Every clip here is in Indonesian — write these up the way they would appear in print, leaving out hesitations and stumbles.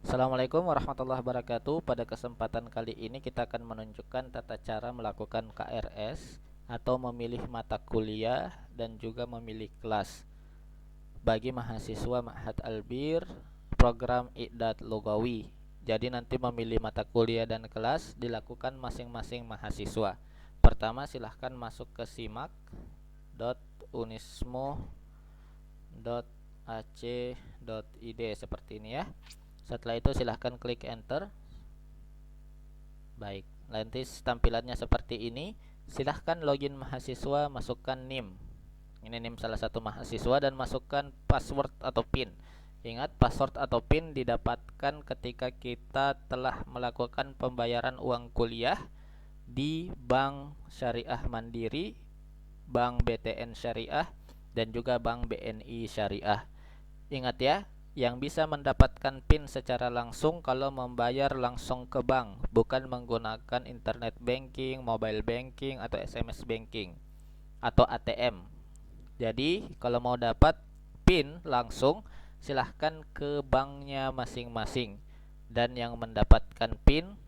Assalamualaikum warahmatullahi wabarakatuh. Pada kesempatan kali ini kita akan menunjukkan tata cara melakukan KRS atau memilih mata kuliah dan juga memilih kelas bagi mahasiswa Ma'had Albir program I'dad Lugawi. Jadi nanti memilih mata kuliah dan kelas dilakukan masing-masing mahasiswa. Pertama silahkan masuk ke simak.unismo.ac.id seperti ini ya. Setelah itu silahkan klik enter. Baik, nanti tampilannya seperti ini. Silahkan login mahasiswa, masukkan NIM. Ini NIM salah satu mahasiswa dan masukkan password atau PIN. Ingat, password atau PIN didapatkan ketika kita telah melakukan pembayaran uang kuliah di Bank Syariah Mandiri, Bank BTN Syariah, dan juga Bank BNI Syariah. Ingat ya, yang bisa mendapatkan PIN secara langsung kalau membayar langsung ke bank, bukan menggunakan internet banking, mobile banking, atau SMS banking, atau ATM. Jadi, kalau mau dapat PIN langsung, silahkan ke banknya masing-masing. Dan yang mendapatkan PIN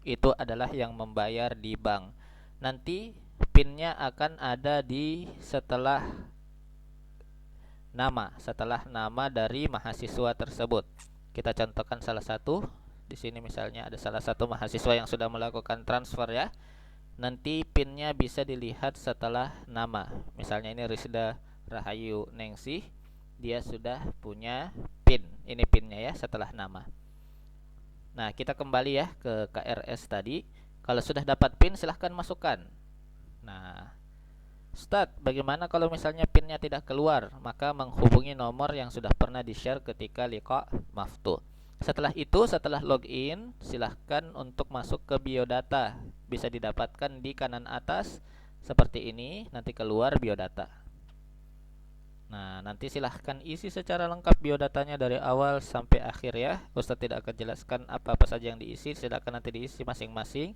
itu adalah yang membayar di bank. Nanti PIN-nya akan ada di setelah nama dari mahasiswa tersebut. Kita contohkan salah satu. Di sini misalnya ada salah satu mahasiswa yang sudah melakukan transfer ya. Nanti PIN-nya bisa dilihat setelah nama. Misalnya ini Rizda Rahayu Nengsi, dia sudah punya PIN. Ini PIN-nya ya setelah nama. Nah, kita kembali ya ke KRS tadi. Kalau sudah dapat PIN silahkan masukkan. Nah, Ustadz, bagaimana kalau misalnya PIN-nya tidak keluar? Maka menghubungi nomor yang sudah pernah di-share ketika liqa maftuh. Setelah itu, setelah login, silahkan untuk masuk ke biodata. Bisa didapatkan di kanan atas seperti ini, nanti keluar biodata. Nah, nanti silahkan isi secara lengkap biodatanya dari awal sampai akhir ya. Ustadz tidak akan jelaskan apa-apa saja yang diisi, silahkan nanti diisi masing-masing.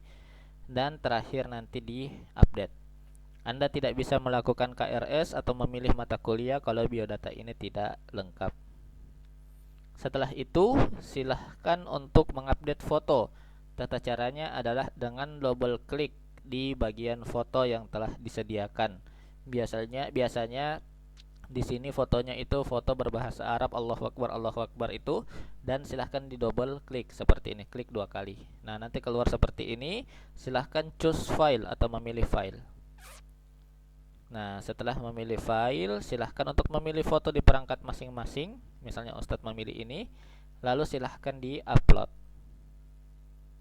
Dan terakhir nanti di-update. Anda tidak bisa melakukan KRS atau memilih mata kuliah kalau biodata ini tidak lengkap. Setelah itu, silahkan untuk mengupdate foto. Tata caranya adalah dengan double klik di bagian foto yang telah disediakan. Biasanya di sini fotonya itu foto berbahasa Arab Allahu Akbar itu, dan silahkan di double klik seperti ini, klik 2 kali. Nah, nanti keluar seperti ini, silahkan choose file atau memilih file. Nah, setelah memilih file, silahkan untuk memilih foto di perangkat masing-masing. Misalnya Ustadz memilih ini, lalu silahkan di-upload.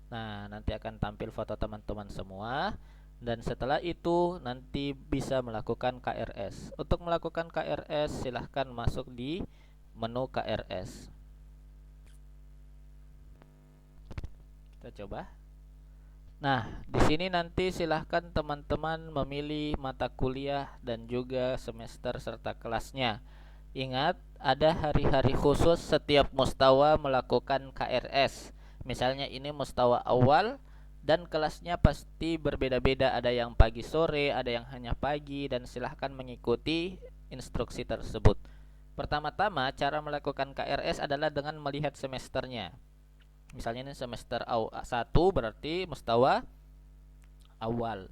Nah, nanti akan tampil foto teman-teman semua. Dan setelah itu nanti bisa melakukan KRS. Untuk melakukan KRS, silahkan masuk di menu KRS. Kita coba. Nah, di sini nanti silahkan teman-teman memilih mata kuliah dan juga semester serta kelasnya. Ingat, ada hari-hari khusus setiap mustawa melakukan KRS. Misalnya ini mustawa awal dan kelasnya pasti berbeda-beda. Ada yang pagi sore, ada yang hanya pagi, dan silahkan mengikuti instruksi tersebut. Pertama-tama, cara melakukan KRS adalah dengan melihat semesternya. Misalnya ini semester 1 berarti mustawa awal.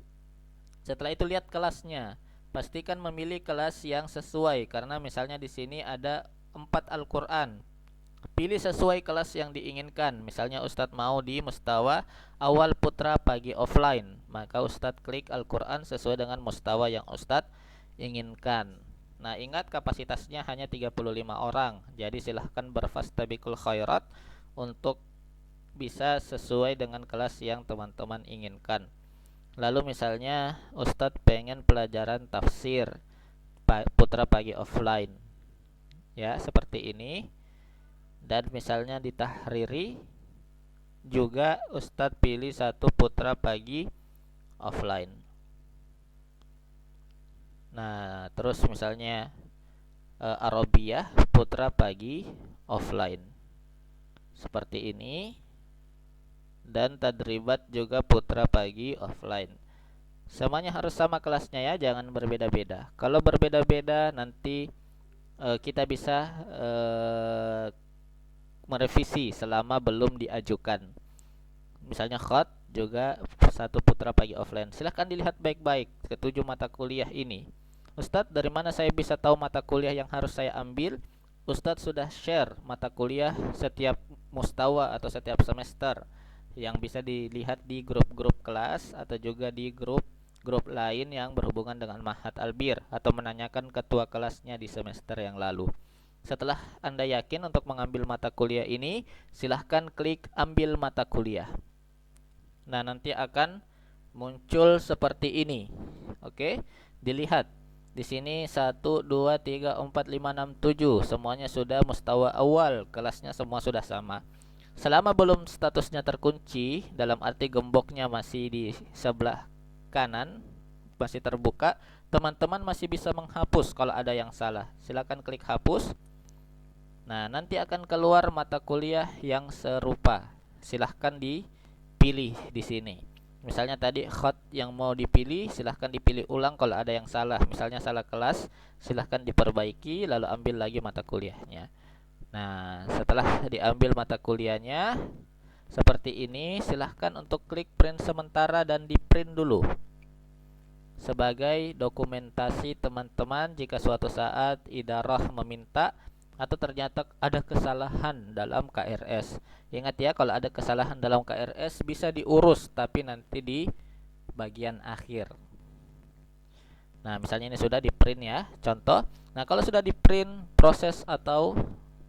Setelah itu lihat kelasnya. Pastikan memilih kelas yang sesuai karena misalnya di sini ada 4 Al-Qur'an. Pilih sesuai kelas yang diinginkan. Misalnya Ustadz mau di mustawa awal putra pagi offline, maka Ustadz klik Al-Qur'an sesuai dengan mustawa yang Ustadz inginkan. Nah, ingat kapasitasnya hanya 35 orang. Jadi silahkan berfastabiqul khairat untuk bisa sesuai dengan kelas yang teman-teman inginkan. Lalu misalnya Ustadz pengen pelajaran tafsir putra pagi offline, ya seperti ini. Dan misalnya di tahriri juga Ustadz pilih satu putra pagi offline. Nah, terus misalnya Arabiyah putra pagi offline seperti ini. Dan tadribat juga putra pagi offline. Semuanya harus sama kelasnya ya, jangan berbeda-beda. Kalau berbeda-beda nanti kita bisa merevisi selama belum diajukan. Misalnya khot juga 1 putra pagi offline. Silahkan dilihat baik-baik ketujuh mata kuliah ini. Ustadz, dari mana saya bisa tahu mata kuliah yang harus saya ambil? Ustadz sudah share mata kuliah setiap mustawa atau setiap semester yang bisa dilihat di grup-grup kelas atau juga di grup lain yang berhubungan dengan Ma'had Albir atau menanyakan ketua kelasnya di semester yang lalu. Setelah Anda yakin untuk mengambil mata kuliah ini, silahkan klik ambil mata kuliah. Nah, nanti akan muncul seperti ini. Oke, dilihat. Di sini 1, 2, 3, 4, 5, 6, 7 semuanya sudah mustawa awal, kelasnya semua sudah sama. Selama belum statusnya terkunci, dalam arti gemboknya masih di sebelah kanan, masih terbuka, teman-teman masih bisa menghapus kalau ada yang salah. Silakan klik hapus. Nah, nanti akan keluar mata kuliah yang serupa. Silahkan dipilih di sini. Misalnya tadi khot yang mau dipilih, silahkan dipilih ulang kalau ada yang salah. Misalnya salah kelas, silahkan diperbaiki lalu ambil lagi mata kuliahnya. Nah, setelah diambil mata kuliahnya seperti ini, silahkan untuk klik print sementara dan di print dulu sebagai dokumentasi teman-teman jika suatu saat idarah meminta atau ternyata ada kesalahan dalam KRS. Ingat ya, kalau ada kesalahan dalam KRS bisa diurus tapi nanti di bagian akhir. Nah, misalnya ini sudah di print ya, contoh. Nah, kalau sudah di print, proses atau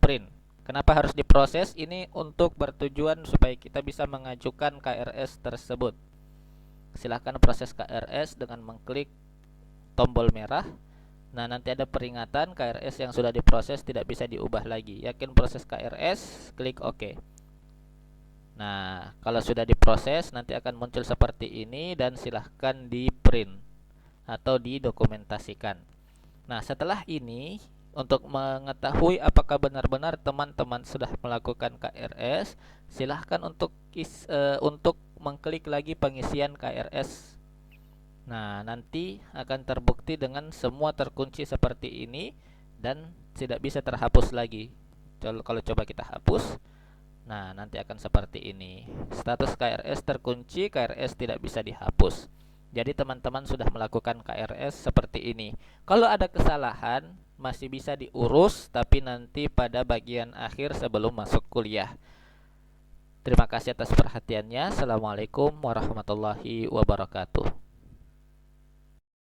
print. Kenapa harus diproses? Ini untuk bertujuan supaya kita bisa mengajukan KRS tersebut. Silahkan proses KRS dengan mengklik tombol merah. Nah, nanti ada peringatan KRS yang sudah diproses tidak bisa diubah lagi. Yakin proses KRS, klik OK. Nah, kalau sudah diproses nanti akan muncul seperti ini dan silahkan di print atau didokumentasikan. Nah, setelah ini untuk mengetahui apakah benar-benar teman-teman sudah melakukan KRS, silahkan untuk mengklik lagi pengisian KRS. Nah, nanti akan terbukti dengan semua terkunci seperti ini dan tidak bisa terhapus lagi. Kalau coba kita hapus, nah nanti akan seperti ini. Status KRS terkunci, KRS tidak bisa dihapus. Jadi teman-teman sudah melakukan KRS seperti ini. Kalau ada kesalahan masih bisa diurus, tapi nanti pada bagian akhir sebelum masuk kuliah. Terima kasih atas perhatiannya. Assalamualaikum warahmatullahi wabarakatuh.